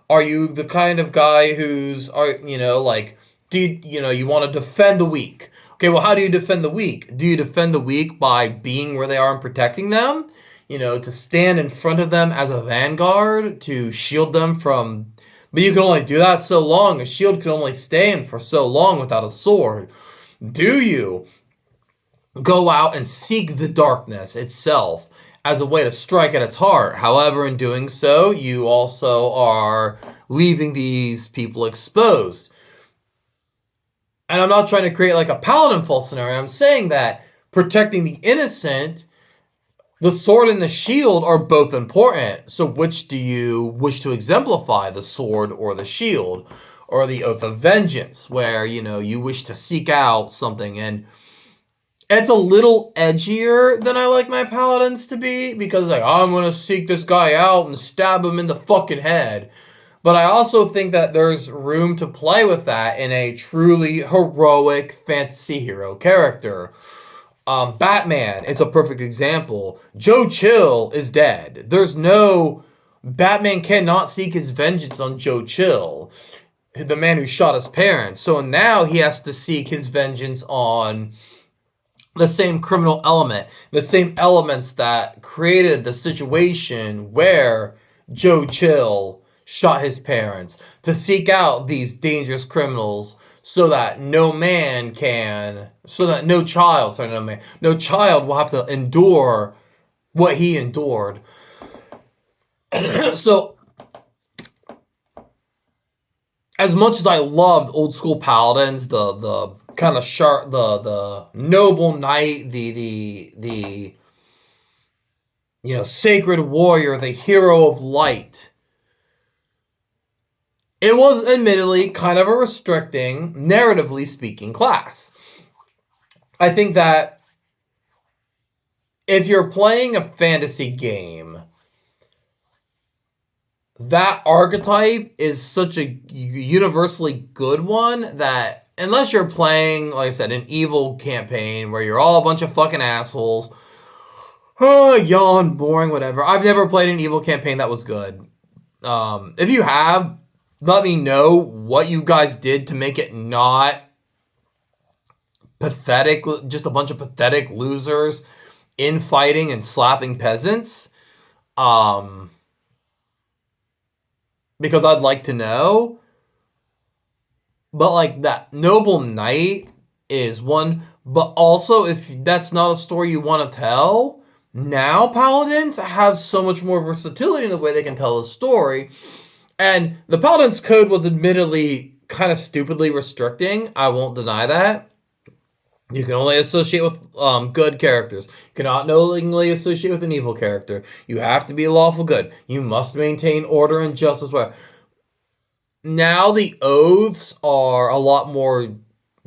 Are you the kind of guy who's, like, you want to defend the weak? Okay, well, how do you defend the weak? Do you defend the weak by being where they are and protecting them? To stand in front of them as a vanguard, to shield them from. But you can only do that so long. A shield can only stand for so long without a sword. Do you go out and seek the darkness itself as a way to strike at its heart? However, in doing so, you also are leaving these people exposed. And I'm not trying to create like a Paladin Fall scenario. I'm saying that protecting the innocent, the sword and the shield are both important. So which do you wish to exemplify, the sword or the shield? Or the Oath of Vengeance, where, you wish to seek out something. And it's a little edgier than I like my paladins to be, because like, I'm going to seek this guy out and stab him in the fucking head. But I also think that there's room to play with that in a truly heroic fantasy hero character. Batman is a perfect example. Joe Chill is dead. Batman cannot seek his vengeance on Joe Chill, the man who shot his parents. So now he has to seek his vengeance on the same criminal element, the same elements that created the situation where Joe Chill shot his parents, to seek out these dangerous criminals so that no child will have to endure what he endured. So, as much as I loved old school paladins, the kind of sharp, the noble knight, the sacred warrior, the hero of light, it was admittedly kind of a restricting, narratively speaking, class. I think that if you're playing a fantasy game, that archetype is such a universally good one that unless you're playing, like I said, an evil campaign where you're all a bunch of fucking assholes, yawn, boring, whatever. I've never played an evil campaign that was good. If you have, let me know what you guys did to make it not pathetic, just a bunch of pathetic losers infighting and slapping peasants. Because I'd like to know. But like, that noble knight is one. But also, if that's not a story you want to tell, Now paladins have so much more versatility in the way they can tell a story. And the paladin's code was admittedly kind of stupidly restricting. I won't deny that. You can only associate with good characters. You cannot knowingly associate with an evil character. You have to be lawful good. You must maintain order and justice. Now the oaths are a lot more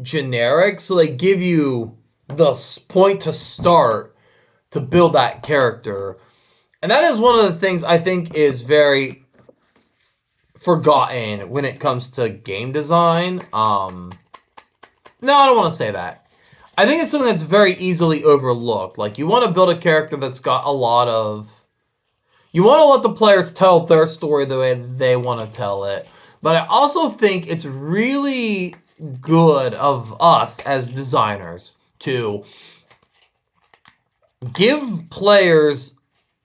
generic, so they give you the point to start to build that character. And that is one of the things I think is very forgotten when it comes to game design. No, I don't want to say that. I think it's something that's very easily overlooked. Like, you want to build a character that's got a lot of... You want to let the players tell their story the way they want to tell it. But I also think it's really good of us as designers to give players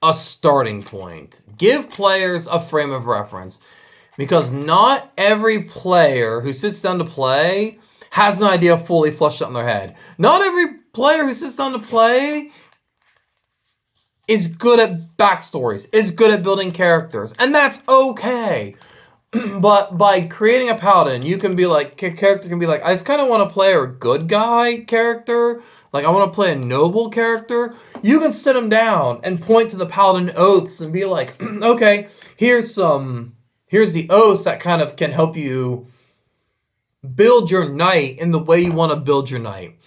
a starting point. Give players a frame of reference. Because not every player who sits down to play has an idea fully fleshed out in their head. Not every player who sits down to play is good at backstories, is good at building characters. And that's okay. But by creating a paladin, you can be like, character can be like, I just kind of want to play a good guy character. Like, I want to play a noble character. You can sit them down and point to the paladin oaths and be like, okay, here's the oaths that kind of can help you build your knight in the way you want to build your knight.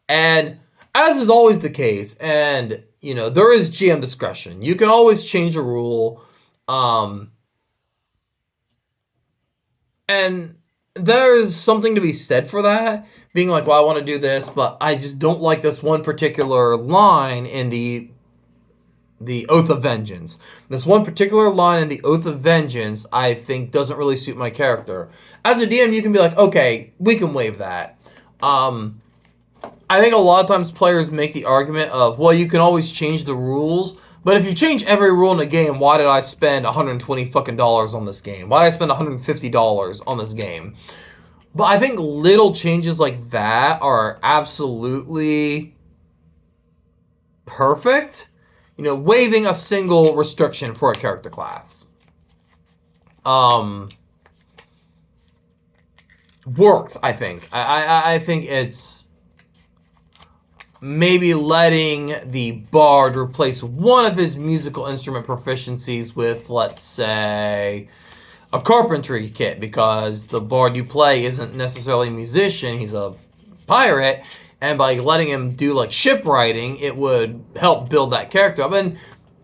And as is always the case, and, you know, there is GM discretion. You can always change a rule. And there's something to be said for that. Being like, well, I want to do this, but I just don't like this one particular line in the Oath of Vengeance. This one particular line in the Oath of Vengeance, I think, doesn't really suit my character. As a DM, you can be like, okay, we can waive that. I think a lot of times players make the argument of, well, you can always change the rules. But if you change every rule in a game, why did I spend $120 fucking dollars on this game? Why did I spend $150 on this game? But I think little changes like that are absolutely perfect. You know, waiving a single restriction for a character class. Works, I think. I think it's maybe letting the bard replace one of his musical instrument proficiencies with, let's say, a carpentry kit, because the bard you play isn't necessarily a musician, he's a pirate, and by letting him do like shipwriting, it would help build that character up. And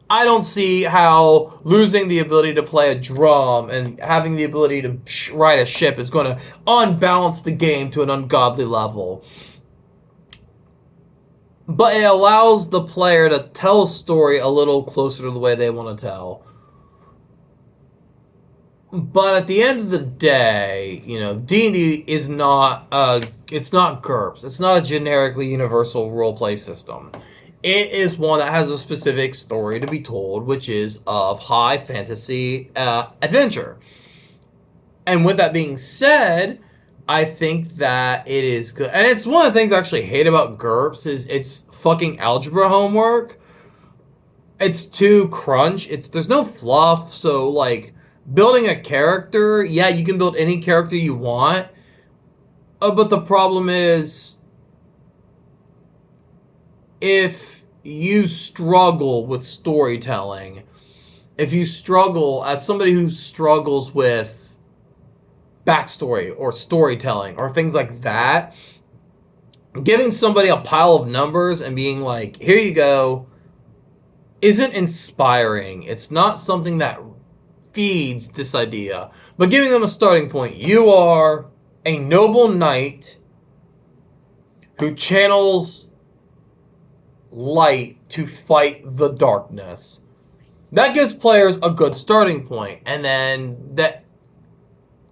I don't see how losing the ability to play a drum and having the ability to ride a ship is going to unbalance the game to an ungodly level. But it allows the player to tell a story a little closer to the way they want to tell. But at the end of the day, you know, D&D is not it's not GURPS. It's not a generically universal roleplay system. It is one that has a specific story to be told, which is of high fantasy adventure. And with that being said, I think that it is good. And it's one of the things I actually hate about GURPS is it's fucking algebra homework. It's too crunch. There's no fluff. So, like, building a character, yeah, you can build any character you want. But the problem is, if you struggle with storytelling, if you struggle, as somebody who struggles with backstory or storytelling or things like that, giving somebody a pile of numbers and being like, here you go, isn't inspiring. It's not something that feeds this idea. But giving them a starting point. You are a noble knight who channels light to fight the darkness. That gives players a good starting point. And then that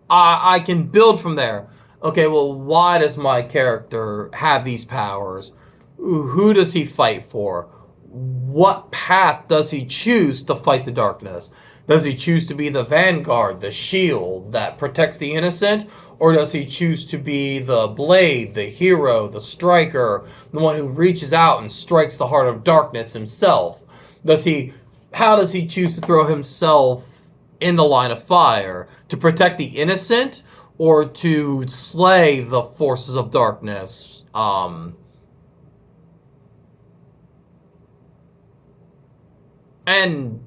I can build from there. Okay, well, why does my character have these powers? Who does he fight for? What path does he choose to fight the darkness? Does he choose to be the vanguard, the shield that protects the innocent? Or does he choose to be the blade, the hero, the striker, the one who reaches out and strikes the heart of darkness himself? How does he choose to throw himself in the line of fire? To protect the innocent or to slay the forces of darkness? And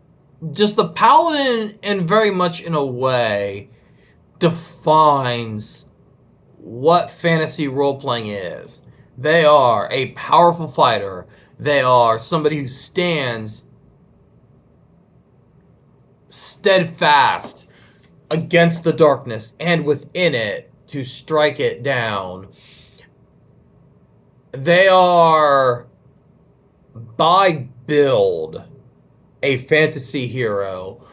just the paladin, in very much in a way, defines what fantasy role playing is. They are a powerful fighter. They are somebody who stands steadfast against the darkness and within it to strike it down. They are, by build, a fantasy hero.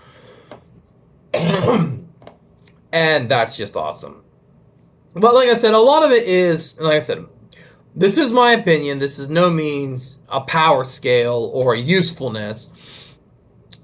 And that's just awesome. But like I said, a lot of it is, like I said, this is my opinion. This is no means a power scale or a usefulness.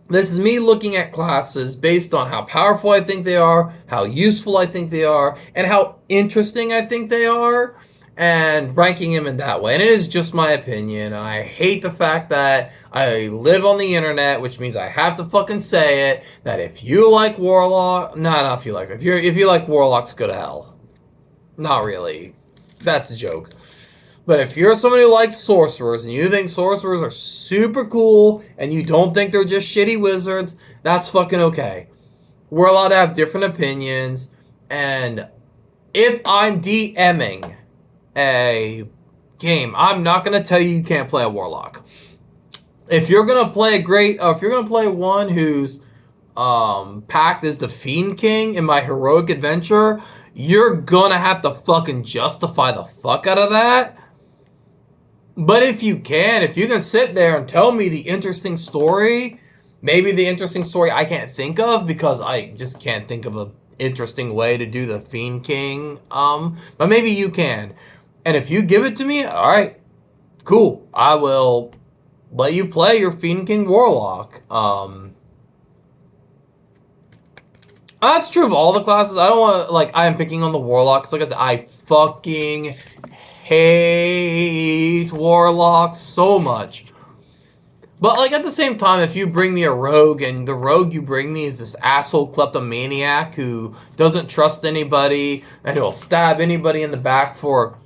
This is me looking at classes based on how powerful I think they are, how useful I think they are, and how interesting I think they are, and ranking them in that way. And it is just my opinion. I hate the fact that I live on the internet, which means I have to fucking say it, that if you like Warlock, not if you like, if you like Warlocks, go to hell. Not really. That's a joke. But if you're somebody who likes sorcerers and you think sorcerers are super cool and you don't think they're just shitty wizards, that's fucking okay. We're allowed to have different opinions. And if I'm DMing a game, I'm not going to tell you can't play a warlock. If you're going to play if you're going to play one who's packed as the Fiend King in my heroic adventure, you're going to have to fucking justify the fuck out of that. But if you can sit there and tell me the interesting story, maybe the interesting story I can't think of because I just can't think of an interesting way to do the Fiend King, but maybe you can. And if you give it to me, all right, cool. I will let you play your Fiend King Warlock. That's true of all the classes. I don't want to, like, I am picking on the Warlocks. Like I said, I fucking hate Warlocks so much. But, like, at the same time, if you bring me a rogue, and the rogue you bring me is this asshole kleptomaniac who doesn't trust anybody, and he'll stab anybody in the back for,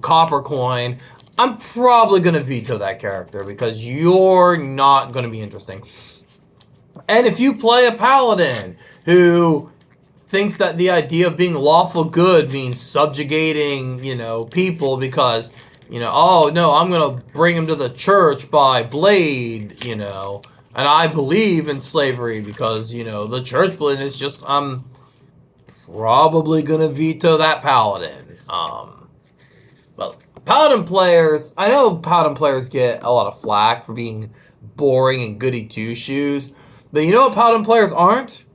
copper coin, I'm probably going to veto that character, because you're not going to be interesting. And if you play a paladin who thinks that the idea of being lawful good means subjugating, people because, oh no, I'm going to bring him to the church by blade, and I believe in slavery because, the church blade is just, I'm probably going to veto that paladin. Well, paladin players, I know paladin players get a lot of flack for being boring and goody two-shoes, but you know what paladin players aren't?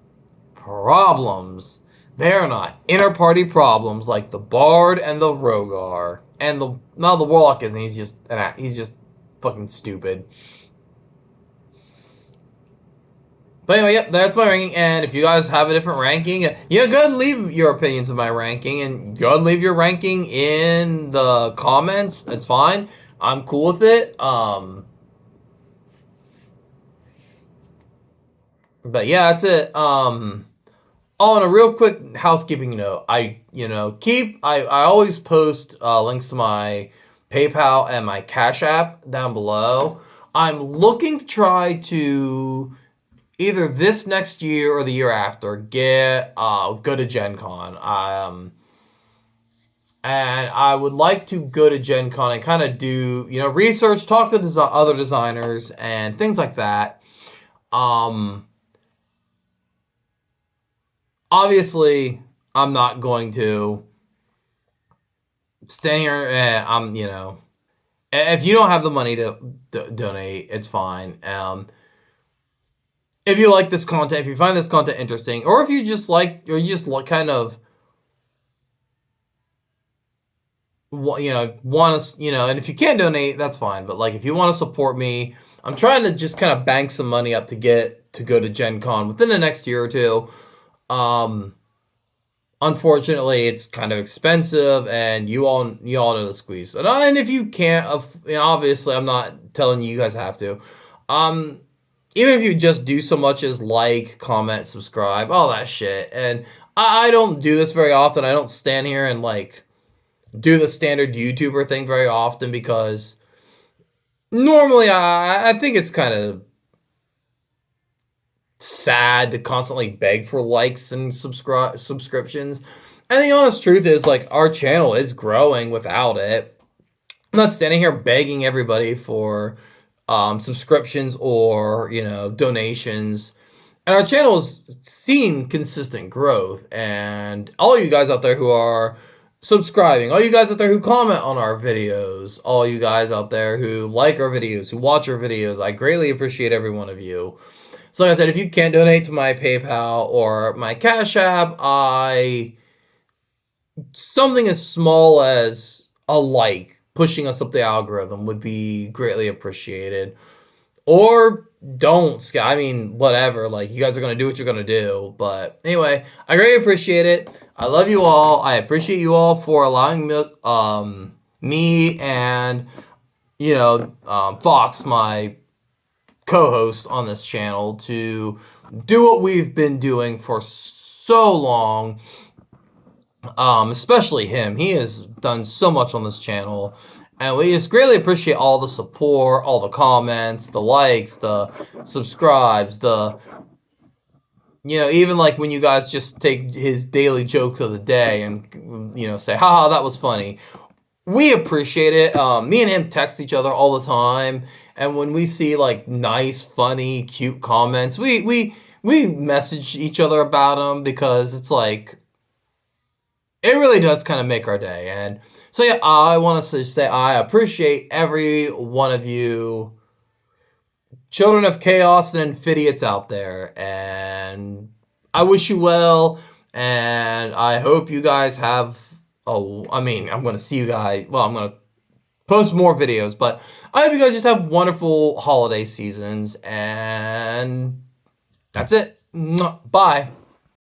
Problems. They're not inter-party problems like the Bard and the Rogue are. And the Warlock isn't. He's just fucking stupid. But anyway, yep, that's my ranking. And if you guys have a different ranking, go ahead and leave your opinions of my ranking. And go ahead and leave your ranking in the comments. It's fine. I'm cool with it. But yeah, that's it. On a real quick housekeeping note, I always post links to my PayPal and my Cash App down below. I'm looking to try to either this next year or the year after go to Gen Con. And I would like to go to Gen Con and kind of do research, talk to other designers and things like that. Obviously, I'm not going to stay here. If you don't have the money to donate, it's fine. If you like this content, if you find this content interesting, or if you just kind of, want to, and if you can't donate, that's fine. But like, if you want to support me, I'm trying to just kind of bank some money up to get to go to Gen Con within the next year or two. Unfortunately, it's kind of expensive, and you all know the squeeze. And if you can't, obviously, I'm not telling you guys have to. Even if you just do so much as like, comment, subscribe, all that shit. And I don't do this very often. I don't stand here and like do the standard YouTuber thing very often, because normally I think it's kind of sad to constantly beg for likes and subscriptions. And the honest truth is, like, our channel is growing without it. I'm not standing here begging everybody for subscriptions or, donations. And our channel has seen consistent growth. And all you guys out there who are subscribing, all you guys out there who comment on our videos, all you guys out there who like our videos, who watch our videos, I greatly appreciate every one of you. So like I said, if you can't donate to my PayPal or my Cash App, something as small as a like pushing us up the algorithm would be greatly appreciated. Or don't. I mean, whatever. Like, you guys are going to do what you're going to do. But anyway, I greatly appreciate it. I love you all. I appreciate you all for allowing me and, Fox, my co-host on this channel, to do what we've been doing for so long. Especially him. He has done so much on this channel, and we just greatly appreciate all the support, all the comments, the likes, the subscribes, even like when you guys just take his daily jokes of the day and, say, haha, that was funny. We appreciate it. Me and him text each other all the time, and when we see like nice, funny, cute comments, we message each other about them, because it's like, it really does kind of make our day. And so yeah, I want to say I appreciate every one of you children of chaos and infidiots out there, and I wish you well, and I hope you guys have I'm going to see you guys, I'm going to post more videos, but I hope you guys just have wonderful holiday seasons, and that's it. Bye.